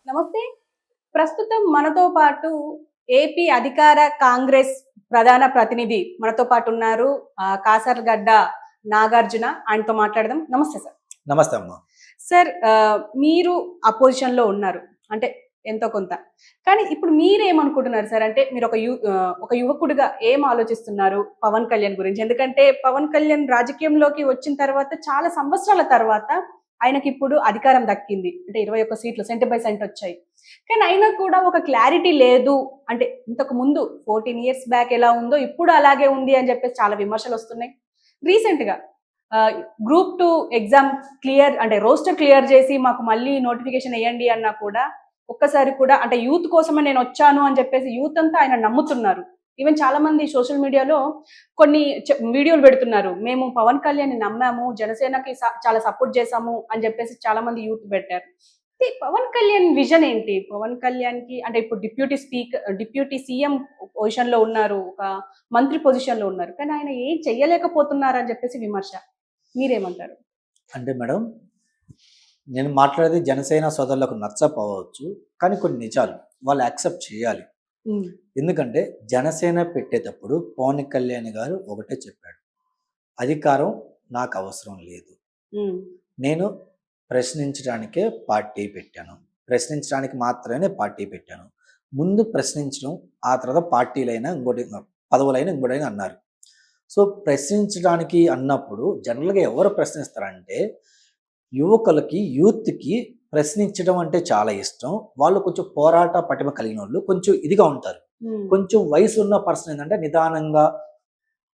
నమస్తే. ప్రస్తుతం మనతో పాటు ఏపీ అధికార కాంగ్రెస్ ప్రధాన ప్రతినిధి మనతో పాటు ఉన్నారు. కాసర్గడ్డ నాగార్జున. ఆయనతో మాట్లాడదాం. నమస్తే సార్. నమస్తే అమ్మ. సార్, మీరు అపోజిషన్‌లో ఉన్నారు. అంటే ఎంతో కొంత. కానీ ఇప్పుడు మీరేమనుకుంటున్నారు సార్? అంటే మీరు ఒక యువకుడిగా ఏం ఆలోచిస్తున్నారు పవన్ కళ్యాణ్ గురించి? ఎందుకంటే పవన్ కళ్యాణ్ రాజకీయంలోకి వచ్చిన తర్వాత చాలా సంవత్సరాల తర్వాత ఆయనకిప్పుడు అధికారం దక్కింది. అంటే 21 సీట్లు సెంట్ బై సెంట్ వచ్చాయి. కానీ అయినా కూడా ఒక క్లారిటీ లేదు. అంటే ఇంతకు ముందు 14 ఇయర్స్ బ్యాక్ ఎలా ఉందో ఇప్పుడు అలాగే ఉంది అని చెప్పేసి చాలా విమర్శలు వస్తున్నాయి. రీసెంట్‌గా గ్రూప్ 2 ఎగ్జామ్ క్లియర్ అంటే రోస్టర్ క్లియర్ చేసి మాకు మళ్ళీ నోటిఫికేషన్ ఎయ్యండి అన్నా కూడా ఒక్కసారి కూడా అంటే యూత్ కోసమే నేను వచ్చాను అని చెప్పేసి యూత్ అంతా ఆయన నమ్ముతున్నారు. ఈవెన్ చాలా మంది సోషల్ మీడియాలో కొన్ని వీడియోలు పెడుతున్నారు. మేము పవన్ కళ్యాణ్ ని నమ్మాము, జనసేనకి చాలా సపోర్ట్ చేశాము అని చెప్పేసి చాలా మంది యూత్ పెట్టారు. పవన్ కళ్యాణ్ విజన్ ఏంటి? పవన్ కళ్యాణ్ కి అంటే ఇప్పుడు డిప్యూటీ సీఎం పొజిషన్ లో ఉన్నారు, ఒక మంత్రి పొజిషన్ లో ఉన్నారు. కానీ ఆయన ఏం చెయ్యలేకపోతున్నారు అని చెప్పేసి విమర్శ. మీరేమంటారు? అంటే మేడం, నేను మాట్లాడేది జనసేన సోదరులకు నచ్చపోవచ్చు, కానీ కొన్ని నిజాలు వాళ్ళు యాక్సెప్ట్ చేయాలి. ఎందుకంటే జనసేన పెట్టేటప్పుడు పవన్ కళ్యాణ్ గారు ఒకటే చెప్పాడు, అధికారం నాకు అవసరం లేదు, నేను ప్రశ్నించడానికే పార్టీ పెట్టాను, ప్రశ్నించడానికి మాత్రమే పార్టీ పెట్టాను. ముందు ప్రశ్నించడం, ఆ తర్వాత పార్టీలైనా ఇంకోటి పదవులైనా ఇంకోటైనా అన్నారు. సో ప్రశ్నించడానికి అన్నప్పుడు జనరల్గా ఎవరు ప్రశ్నిస్తారంటే యువకులకి, యూత్కి ప్రశ్నించడం అంటే చాలా ఇష్టం. వాళ్ళు కొంచెం పోరాట పటిమ కలిగిన వాళ్ళు, కొంచెం ఇదిగా ఉంటారు. కొంచెం వయసు ఉన్న పర్సన్ ఏంటంటే నిదానంగా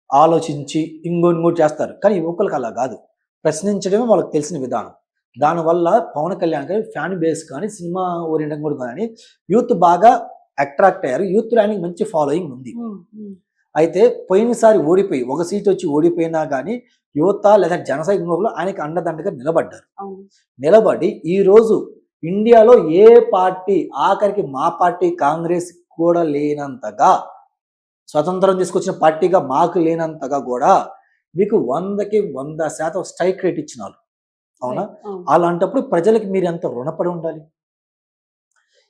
ఆలోచించి ఇంకోటి చేస్తారు. కానీ యువకులకు అలా కాదు, ప్రశ్నించడమే వాళ్ళకి తెలిసిన విధానం. దానివల్ల పవన్ కళ్యాణ్ గారి ఫ్యాన్ బేస్ కానీ సినిమా ఓరియంటెడ్ కూడా కానీ యూత్ బాగా అట్రాక్ట్ అయ్యారు. యూత్ ఆయనకి మంచి ఫాలోయింగ్ ఉంది. అయితే పోయినసారి ఓడిపోయి ఒక సీట్ వచ్చి ఓడిపోయినా కానీ యువత లేదా జన సైనికులు ఆయనకి అండదండగా నిలబడ్డారు. నిలబడి ఈరోజు ఇండియాలో ఏ పార్టీ, ఆఖరికి మా పార్టీ కాంగ్రెస్ కూడా లేనంతగా, స్వతంత్రం తీసుకొచ్చిన పార్టీగా మాకు లేనంతగా కూడా మీకు 100కి 100% స్ట్రైక్ రేట్ ఇచ్చినారు. అవునా? అలాంటప్పుడు ప్రజలకి మీరు ఎంత రుణపడి ఉండాలి?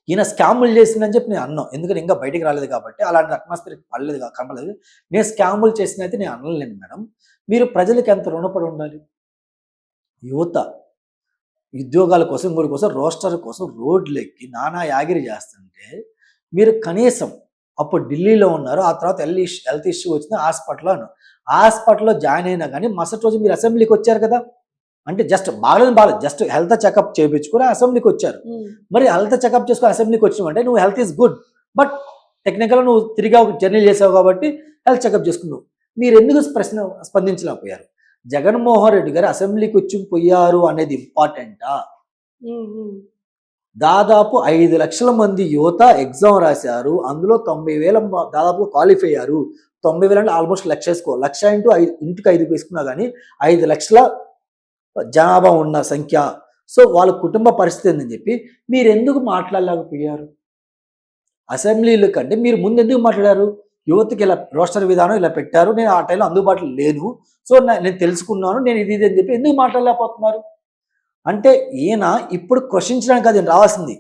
ఈయన స్కాములు చేసిందని చెప్పి నేను అన్నాను, ఎందుకంటే ఇంకా బయటికి రాలేదు కాబట్టి, అలాంటి అట్మాస్ఫియర్ పడలేదు, కనపడలేదు. నేను స్కాములు చేసినైతే నేను అనలేను మేడం. మీరు ప్రజలకు ఎంత రుణపడి ఉండాలి? యువత ఉద్యోగాల కోసం, ఇంకోటి కోసం, రోస్టర్ కోసం రోడ్లు ఎక్కి నానా యాగిరి చేస్తుంటే మీరు కనీసం అప్పుడు ఢిల్లీలో ఉన్నారు, ఆ తర్వాత హెల్త్ ఇష్యూ వచ్చింది, హాస్పిటల్లో జాయిన్ అయినా కానీ మరుసటి రోజు మీరు అసెంబ్లీకి వచ్చారు కదా. అంటే జస్ట్ బాగాలేదు, జస్ట్ హెల్త్ చెకప్ చేయించుకుని అసెంబ్లీకి వచ్చారు. మరి హెల్త్ చెకప్ చేసుకుని అసెంబ్లీకి వచ్చినావు అంటే నువ్వు హెల్త్ ఈజ్ గుడ్, బట్ టెక్నికల్గా నువ్వు తిరిగా జర్నీ చేసావు కాబట్టి హెల్త్ చెకప్ చేసుకున్నావు. మీరు ఎందుకు స్పందించలేకపోయారు? జగన్మోహన్ రెడ్డి గారు అసెంబ్లీకి వచ్చి పోయారు అనేది ఇంపార్టెంటా? దాదాపు 5 లక్షల మంది యువత ఎగ్జామ్ రాశారు, అందులో 90,000 దాదాపు క్వాలిఫై అయ్యారు. 90,000 అంటే ఆల్మోస్ట్ 1,00,000 వేసుకో, 1,00,000 ఇంటూ 5 ఇంటికి 5 వేసుకున్నా కానీ 5 లక్షల జనాభా ఉన్న సంఖ్య. సో వాళ్ళ కుటుంబ పరిస్థితి ఏందని చెప్పి మీరు ఎందుకు మాట్లాడలేకపోయారు? అసెంబ్లీల కంటే మీరు ముందు ఎందుకు మాట్లాడారు? యువతకి ఇలా రోస్టర్ విధానం ఇలా పెట్టారు, నేను ఆ టైంలో అందుబాటులో లేను, సో నేను తెలుసుకున్నాను, నేను ఇది అని చెప్పి ఎందుకు మాట్లాడలేకపోతున్నారు? అంటే ఈయన ఇప్పుడు క్వశ్చించడానికి అది రావాల్సింది.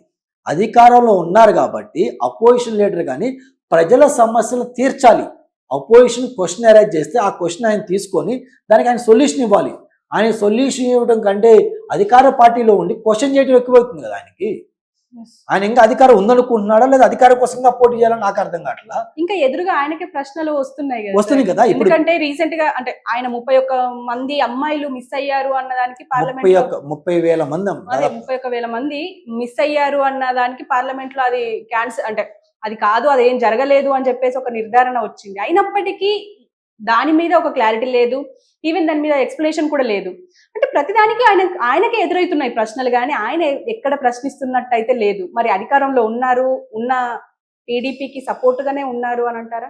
అధికారంలో ఉన్నారు కాబట్టి అపోజిషన్ లీడర్ కానీ ప్రజల సమస్యలు తీర్చాలి. అపోజిషన్ క్వశ్చన్ అరైజ్ చేస్తే ఆ క్వశ్చన్ ఆయన తీసుకొని దానికి ఆయన సొల్యూషన్ ఇవ్వాలి. ఆయన సొల్యూషన్ ఇవ్వడం కంటే అధికార పార్టీలో ఉండి క్వశ్చన్ చేయడం ఎక్కువవుతుంది కదా ఆయనకి. ఆయన ఇంకా అధికారం ఉందనుకుంటున్నాడా లేదా అధికారం కోసంగా పోటీ చేయాలని నాకు అర్థం కావట్లా. ఇంకా ఎదురుగా ఆయనకే ప్రశ్నలు వస్తున్నాయి కదా. ఎందుకంటే రీసెంట్ గా అంటే ఆయన 31 మంది అమ్మాయిలు మిస్ అయ్యారు అన్నదానికి పార్లమెంట్ 30,000 మంది 31,000 మంది మిస్ అయ్యారు అన్నదానికి పార్లమెంట్ లో అది క్యాన్సిల్, అంటే అది కాదు, అది ఏం జరగలేదు అని చెప్పేసి ఒక నిర్ధారణ వచ్చింది. అయినప్పటికీ దాని మీద ఒక క్లారిటీ లేదు, ఈవెన్ దాని మీద ఎక్స్ప్లెనేషన్ కూడా లేదు. అంటే ప్రతిదానికి ఆయనకే ఎదురవుతున్నాయి ప్రశ్నలు, కానీ ఆయన ఎక్కడ ప్రశ్నిస్తున్నట్టు అయితే లేదు. మరి అధికారంలో ఉన్న టీడీపీకి సపోర్ట్ గానే ఉన్నారు అని అంటారా?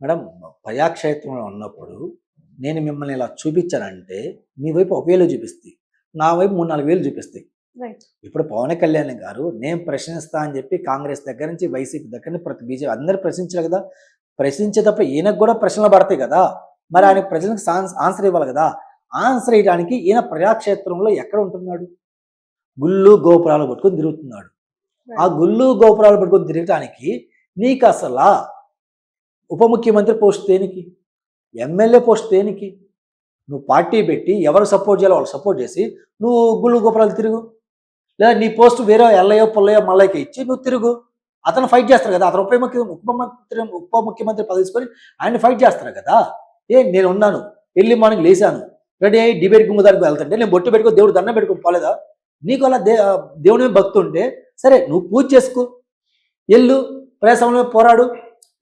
మేడం, ప్రజాక్షేత్రంలో ఉన్నప్పుడు నేను మిమ్మల్ని ఇలా చూపించానంటే మీ వైపు 1,000 చూపిస్తాయి, నా వైపు 3-4 వేలు చూపిస్తాయి. ఇప్పుడు పవన్ కళ్యాణ్ గారు నేను ప్రశ్నిస్తా అని చెప్పి కాంగ్రెస్ దగ్గర నుంచి వైసీపీ దగ్గర నుంచి ప్రతి బీజేపీ అందరూ ప్రశ్నించారు కదా. ప్రశ్నించేటప్పుడు ఈయనకు కూడా ప్రశ్నలు పడతాయి కదా, మరి ఆయన ప్రజలకు ఆన్సర్ ఇవ్వాలి కదా. ఆన్సర్ ఇవ్వడానికి ఈయన ప్రజాక్షేత్రంలో ఎక్కడ ఉంటున్నాడు? గుళ్ళు గోపురాలు పట్టుకొని తిరుగుతున్నాడు. ఆ గుళ్ళు గోపురాలు పట్టుకొని తిరగటానికి నీకు అసలు ఉప ముఖ్యమంత్రి పోస్ట్ దేనికి, ఎమ్మెల్యే పోస్ట్ దేనికి? నువ్వు పార్టీ పెట్టి ఎవరు సపోర్ట్ చేయాలో వాళ్ళు సపోర్ట్ చేసి నువ్వు గుళ్ళు గోపురాలు తిరుగు, లేదా నీ పోస్ట్ వేరే ఎల్లయ్యో పుల్లయ్యో మల్లయ్యకి ఇచ్చి నువ్వు తిరుగు. అతను ఫైట్ చేస్తారు కదా, అతను ఉప ముఖ్యమంత్రి పదవి తీసుకొని ఆయన ఫైట్ చేస్తారు కదా. నేను ఉన్నాను, ఎర్లీ మార్నింగ్ లేచాను, రెడీ అయ్యి డిబేట్ గుమ్మదానికి వెళ్తుంటే నేను బొట్టు పెట్టుకో దేవుడు దండం పెట్టుకుని పోలేదా? నీకు అలా దేవుని మీద భక్తి ఉంటే సరే నువ్వు పూజ చేసుకో, ఎల్లు ప్రజాస్వామ్యంలో పోరాడు.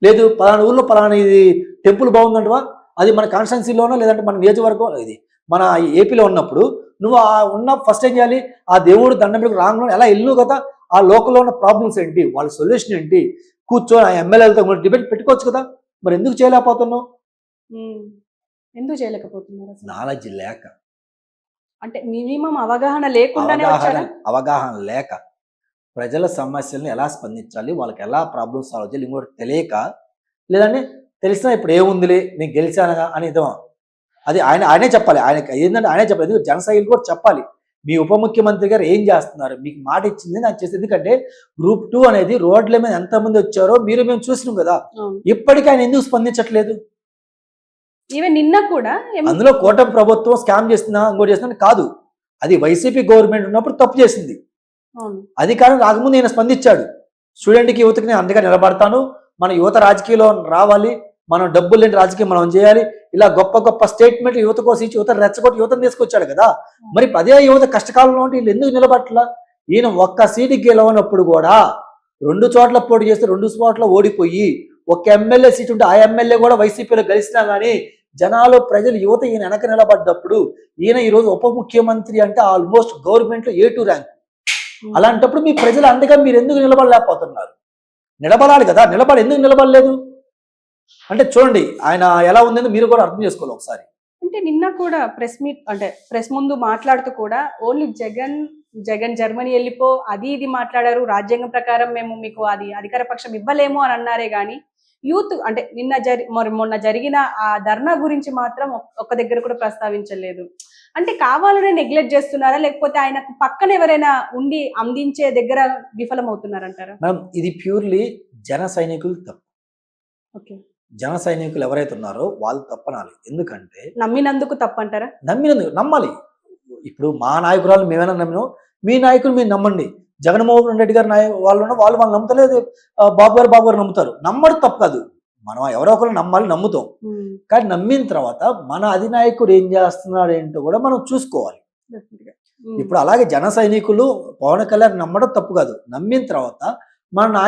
లేదు పలానా ఊళ్ళో పలానా ఇది టెంపుల్ బాగుందంటవా, అది మన కాన్స్టిట్యున్సీలోనో లేదంటే మన నియోజకవర్గం ఇది మన ఏపీలో ఉన్నప్పుడు నువ్వు ఉన్న ఫస్ట్ ఏం చేయాలి, ఆ దేవుడు దండం పెట్టుకుని రాంగ్లో ఎలా ఎల్లు కదా, ఆ లోకల్లో ఉన్న ప్రాబ్లమ్స్ ఏంటి, వాళ్ళ సొల్యూషన్ ఏంటి, కూర్చొని ఆ ఎమ్మెల్యేలతో డిబేట్ పెట్టుకోవచ్చు కదా. మరి ఎందుకు చేయలేకపోతున్నావు? ఎందుకు చేయలేకపోతున్నారు? నాలెడ్జ్ లేక, అంటే మినిమం అవగాహన లేకుండానే వచ్చారా? అవగాహన లేక, ప్రజల సమస్యలను ఎలా స్పందించాలి, వాళ్ళకి ఎలా ప్రాబ్లమ్స్ సాల్వ్ చేయాలి ఇంకోటి తెలియక, లేదంటే తెలిసినా ఇప్పుడు ఏముందిలే నేను గెలిచానగా అనేది అది ఆయనే చెప్పాలి. ఆయనకి ఏంటంటే ఆయనే చెప్పాలి, ఎందుకంటే జన సైనికులు కూడా చెప్పాలి మీ ఉప ముఖ్యమంత్రి గారు ఏం చేస్తున్నారు, మీకు మాట ఇచ్చింది నాకు చేసేది. ఎందుకంటే గ్రూప్ 2 అనేది రోడ్ల మీద ఎంతమంది వచ్చారో మేము చూసినాం కదా, ఇప్పటికీ ఆయన ఎందుకు స్పందించట్లేదు? ఈవెన్ నిన్న కూడా అందులో కూటమి ప్రభుత్వం స్కామ్ చేస్తున్నా ఇంకోటి చేస్తున్నా కాదు, అది వైసీపీ గవర్నమెంట్ ఉన్నప్పుడు తప్పు చేసింది. అధికారం రాకముందు ఆయన స్పందించాడు, స్టూడెంట్కి యువతకి నేను అండగా నిలబడతాను, మన యువత రాజకీయంలో రావాలి, మనం డబ్బులు లేని రాజకీయం మనం చేయాలి, ఇలా గొప్ప గొప్ప స్టేట్మెంట్ యువత కోసం ఇచ్చి యువత రెచ్చగొట్టి యువతను తీసుకొచ్చాడు కదా. మరి అదే యువత కష్టకాలంలో ఉంటే వీళ్ళు ఎందుకు నిలబట్టలా? ఈయన ఒక్క సీటు గెలవనప్పుడు కూడా 2 చోట్ల పోటీ చేస్తే 2 చోట్ల ఓడిపోయి ఒక ఎమ్మెల్యే సీట్ ఉంటే ఆ ఎమ్మెల్యే కూడా వైసీపీలో గెలిచినా కానీ జనాలు ప్రజలు యువత ఈయన వెనక నిలబడ్డప్పుడు ఈయన ఈరోజు ఉప ముఖ్యమంత్రి అంటే ఆల్మోస్ట్ గవర్నమెంట్లో A2 ర్యాంక్. అలాంటప్పుడు మీ ప్రజలు అండగా మీరు ఎందుకు నిలబడలేకపోతున్నారు? నిలబడాలి కదా, ఎందుకు నిలబడలేదు అంటే చూడండి ఆయన ఎలా ఉందని మీరు కూడా అర్థం చేసుకోవాలి ఒకసారి. అంటే నిన్న కూడా ప్రెస్ మీట్ అంటే ప్రెస్ ముందు మాట్లాడుతూ కూడా ఓన్లీ జగన్ జర్మనీ వెళ్ళిపో అది ఇది మాట్లాడారు, రాజ్యాంగం ప్రకారం మేము మీకు అది అధికార పక్షం ఇవ్వలేము అని అన్నారే గాని యూత్ అంటే మొన్న జరిగిన ఆ ధర్నా గురించి మాత్రం ఒక్క దగ్గర కూడా ప్రస్తావించలేదు. అంటే కావాలనే నెగ్లెక్ట్ చేస్తున్నారా, లేకపోతే ఆయనకు పక్కన ఎవరైనా ఉండి అందించే దగ్గర విఫలమవుతున్నారంటారా? మ్యామ్ ఇది ప్యూర్లీ జన సైనికులు తప్పు. ఓకే, జన సైనికులు ఎవరైతే ఉన్నారో వాళ్ళు తప్పనాలి. ఎందుకంటే నమ్మినందుకు తప్పంటారా? నమ్మినందుకు నమ్మాలి. ఇప్పుడు మా నాయకురాలు మేమైనా నమ్మినాం, మీ నాయకులు మీరు నమ్మండి. జగన్మోహన్ రెడ్డి గారు వాళ్ళు నమ్ముతలేదు, బాబు గారు నమ్ముతారు. నమ్మడం తప్పు కాదు, మనం ఎవరో ఒకరు నమ్మాలి, నమ్ముతాం. కానీ నమ్మిన తర్వాత మన అధినాయకుడు ఏం చేస్తున్నాడు ఏంటో కూడా మనం చూసుకోవాలి. ఇప్పుడు అలాగే జన సైనికులు పవన్ కళ్యాణ్ నమ్మడం తప్పు కాదు, నమ్మిన తర్వాత మన